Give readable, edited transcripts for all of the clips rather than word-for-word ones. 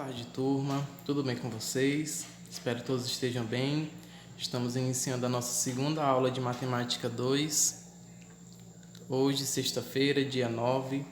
tarde, turma. Tudo bem com vocês? Espero que todos estejam bem. Estamos iniciando a nossa segunda aula de Matemática 2. Hoje, sexta-feira, dia 9,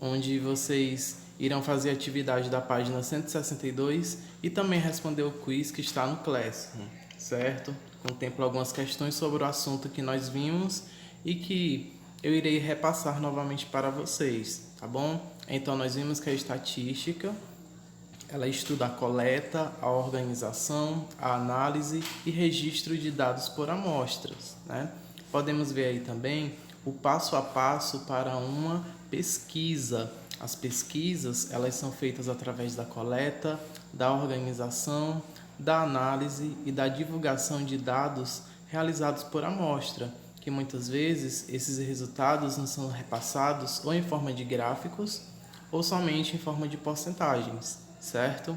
onde vocês irão fazer a atividade da página 162 e também responder o quiz que está no Classroom, certo? Contempla algumas questões sobre o assunto que nós vimos e que eu irei repassar novamente para vocês, tá bom? Então, nós vimos que a estatística, ela estuda a coleta, a organização, a análise e registro de dados por amostras, né? Podemos ver aí também o passo a passo para uma pesquisa. As pesquisas, elas são feitas através da coleta, da organização, da análise e da divulgação de dados realizados por amostra, que muitas vezes esses resultados não são repassados ou em forma de gráficos ou somente em forma de porcentagens, certo?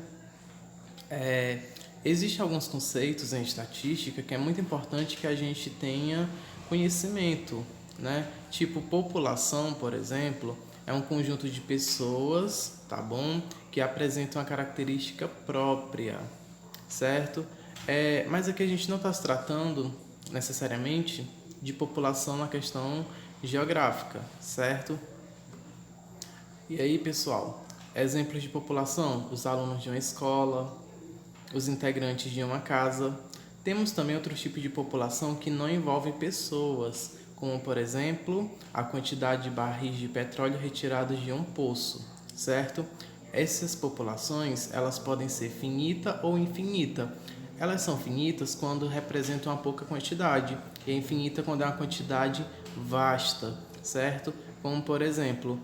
Existem alguns conceitos em estatística que é muito importante que a gente tenha conhecimento, né? Tipo, população, por exemplo, é um conjunto de pessoas, tá bom? Que apresentam uma característica própria, certo? Mas aqui a gente não está se tratando necessariamente de população na questão geográfica, certo? E aí, pessoal, exemplos de população: os alunos de uma escola, os integrantes de uma casa. Temos também outros tipos de população que não envolvem pessoas, como, por exemplo, a quantidade de barris de petróleo retirados de um poço, certo? Essas populações, elas podem ser finita ou infinita. Elas são finitas quando representam uma pouca quantidade e é infinita quando é uma quantidade vasta, certo? Como, por exemplo,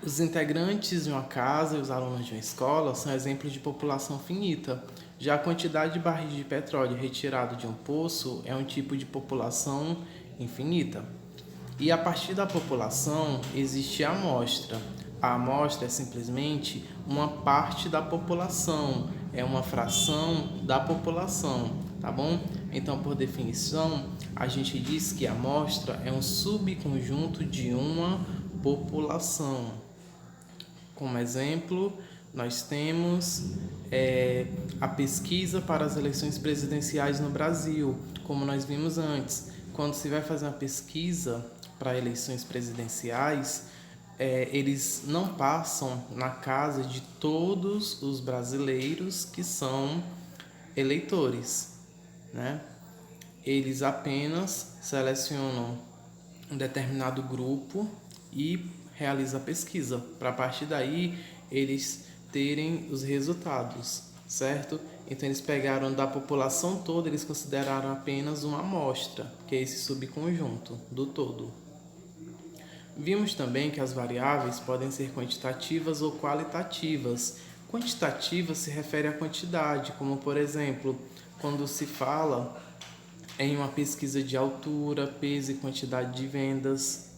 os integrantes de uma casa e os alunos de uma escola são exemplos de população finita. Já a quantidade de barris de petróleo retirado de um poço é um tipo de população infinita. E a partir da população existe a amostra. A amostra é simplesmente uma parte da população, é uma fração da população, tá bom? Então, por definição, a gente diz que a amostra é um subconjunto de uma população. Como exemplo, nós temos a pesquisa para as eleições presidenciais no Brasil, como nós vimos antes. Quando se vai fazer uma pesquisa para eleições presidenciais, eles não passam na casa de todos os brasileiros que são eleitores, né? Eles apenas selecionam um determinado grupo e realiza a pesquisa, para a partir daí eles terem os resultados, certo? Então eles pegaram da população toda, eles consideraram apenas uma amostra, que é esse subconjunto do todo. Vimos também que as variáveis podem ser quantitativas ou qualitativas. Quantitativa se refere à quantidade, como por exemplo, quando se fala em uma pesquisa de altura, peso e quantidade de vendas,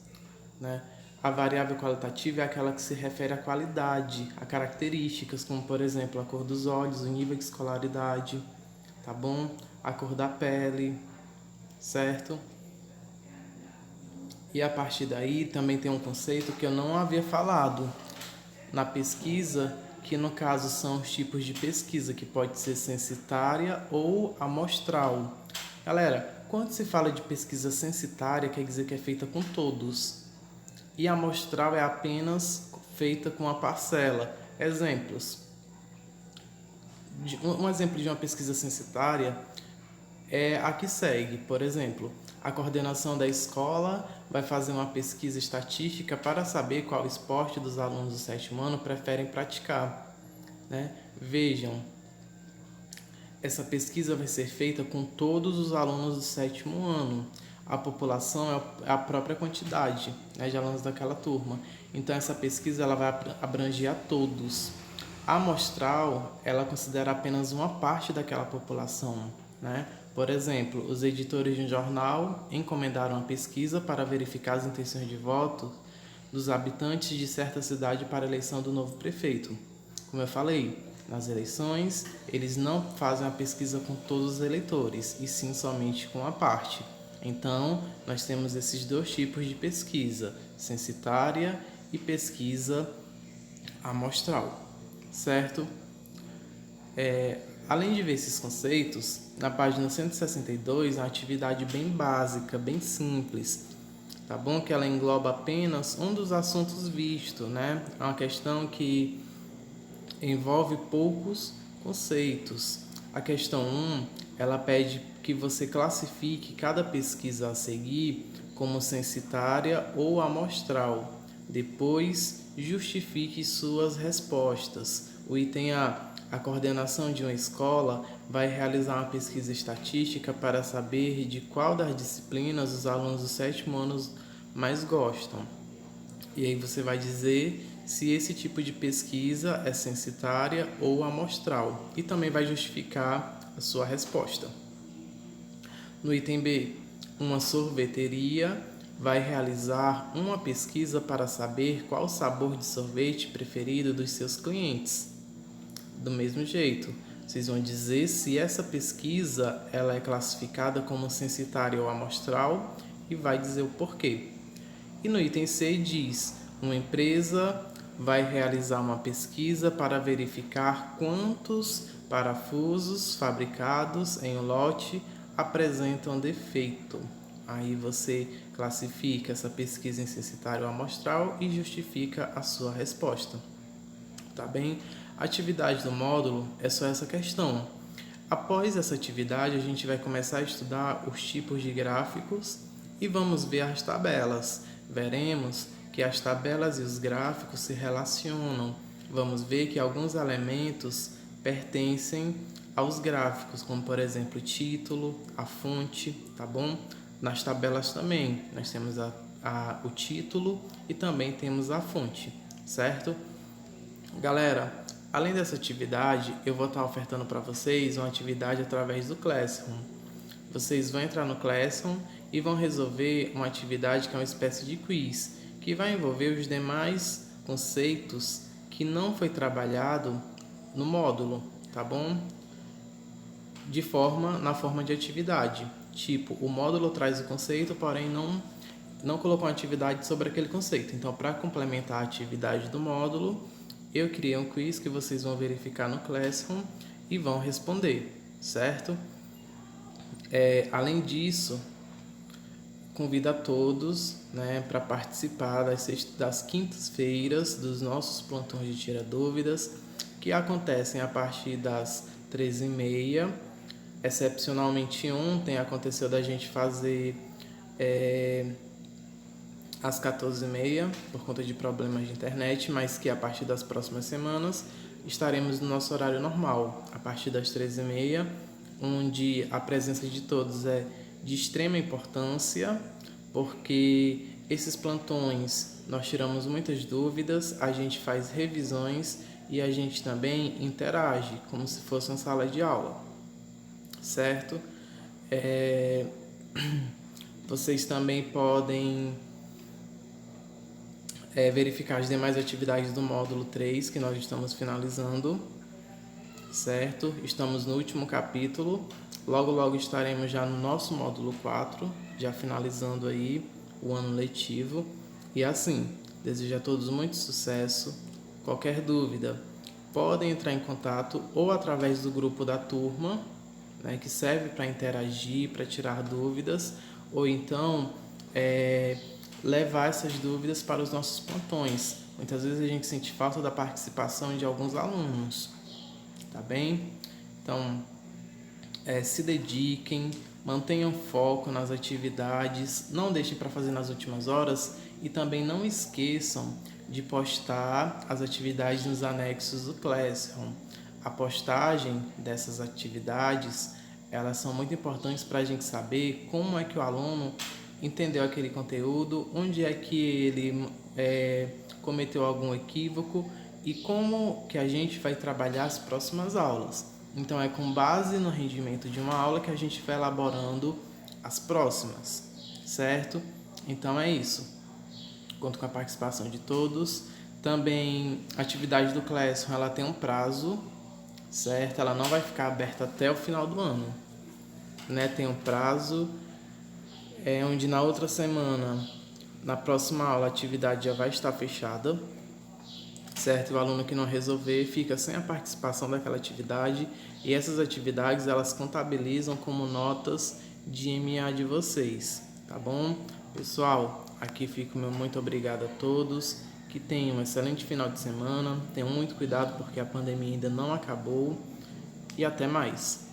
né? A variável qualitativa é aquela que se refere à qualidade, a características, como por exemplo a cor dos olhos, o nível de escolaridade, tá bom? A cor da pele, certo? E a partir daí também tem um conceito que eu não havia falado na pesquisa, que no caso são os tipos de pesquisa, que pode ser censitária ou amostral. Galera, quando se fala de pesquisa censitária, quer dizer que é feita com todos. E a amostral é apenas feita com a parcela. Exemplos. Um exemplo de uma pesquisa censitária é a que segue. Por exemplo, a coordenação da escola vai fazer uma pesquisa estatística para saber qual esporte dos alunos do sétimo ano preferem praticar, né? Vejam, essa pesquisa vai ser feita com todos os alunos do sétimo ano. A população é a própria quantidade, né, de alunos daquela turma. Então essa pesquisa ela vai abranger a todos. A amostral, ela considera apenas uma parte daquela população, né? Por exemplo, os editores de um jornal encomendaram uma pesquisa para verificar as intenções de voto dos habitantes de certa cidade para a eleição do novo prefeito. Como eu falei, nas eleições, eles não fazem a pesquisa com todos os eleitores, e sim somente com uma parte. Então, nós temos esses dois tipos de pesquisa, censitária e pesquisa amostral, certo? Além de ver esses conceitos, na página 162 é uma atividade bem básica, bem simples, tá bom? Que ela engloba apenas um dos assuntos vistos, né? É uma questão que envolve poucos conceitos. A questão 1, ela pede que você classifique cada pesquisa a seguir como censitária ou amostral. Depois, justifique suas respostas. O item A coordenação de uma escola vai realizar uma pesquisa estatística para saber de qual das disciplinas os alunos do 7º ano mais gostam. E aí você vai dizer se esse tipo de pesquisa é censitária ou amostral e também vai justificar a sua resposta. No item B, uma sorveteria vai realizar uma pesquisa para saber qual o sabor de sorvete preferido dos seus clientes. Do mesmo jeito, vocês vão dizer se essa pesquisa ela é classificada como censitária ou amostral e vai dizer o porquê. E no item C diz, uma empresa vai realizar uma pesquisa para verificar quantos parafusos fabricados em um lote apresentam defeito. Aí você classifica essa pesquisa em censitário ou amostral e justifica a sua resposta. Tá bem? A atividade do módulo é só essa questão. Após essa atividade, a gente vai começar a estudar os tipos de gráficos e vamos ver as tabelas. Veremos que as tabelas e os gráficos se relacionam. Vamos ver que alguns elementos pertencem aos gráficos, como por exemplo o título, a fonte, tá bom? Nas tabelas também, nós temos o título e também temos a fonte, certo? Galera, além dessa atividade, eu vou estar ofertando para vocês uma atividade através do Classroom. Vocês vão entrar no Classroom e vão resolver uma atividade que é uma espécie de quiz, que vai envolver os demais conceitos que não foi trabalhado no módulo, tá bom? Na forma de atividade. Tipo, o módulo traz o conceito, porém não colocou uma atividade sobre aquele conceito. Então, para complementar a atividade do módulo, eu criei um quiz que vocês vão verificar no Classroom e vão responder, certo? Além disso, convido a todos, né, para participar das quintas-feiras dos nossos plantões de Tira Dúvidas, que acontecem a partir das 13h30. Excepcionalmente ontem aconteceu da gente fazer às 14h30 por conta de problemas de internet, mas que a partir das próximas semanas estaremos no nosso horário normal, a partir das 13h30, onde a presença de todos é de extrema importância, porque esses plantões nós tiramos muitas dúvidas, a gente faz revisões e a gente também interage, como se fosse uma sala de aula, certo? Vocês também podem verificar as demais atividades do módulo 3 que nós estamos finalizando, certo? Estamos no último capítulo, logo estaremos já no nosso módulo 4, já finalizando aí o ano letivo. E assim, desejo a todos muito sucesso. Qualquer dúvida, podem entrar em contato ou através do grupo da turma, né, que serve para interagir, para tirar dúvidas, ou então levar essas dúvidas para os nossos plantões. Muitas vezes a gente sente falta da participação de alguns alunos, tá bem? Então, se dediquem, mantenham foco nas atividades, não deixem para fazer nas últimas horas e também não esqueçam de postar as atividades nos anexos do Classroom. A postagem dessas atividades, elas são muito importantes para a gente saber como é que o aluno entendeu aquele conteúdo, onde é que ele cometeu algum equívoco e como que a gente vai trabalhar as próximas aulas. Então é com base no rendimento de uma aula que a gente vai elaborando as próximas, certo? Então é isso. Conto com a participação de todos. Também a atividade do Classroom, ela tem um prazo, certo? Ela não vai ficar aberta até o final do ano, né? Tem um prazo onde na outra semana, na próxima aula, a atividade já vai estar fechada, certo? O aluno que não resolver fica sem a participação daquela atividade e essas atividades elas contabilizam como notas de MA de vocês, tá bom? Pessoal, aqui fica o meu muito obrigado a todos, que tenham um excelente final de semana, tenham muito cuidado porque a pandemia ainda não acabou e até mais.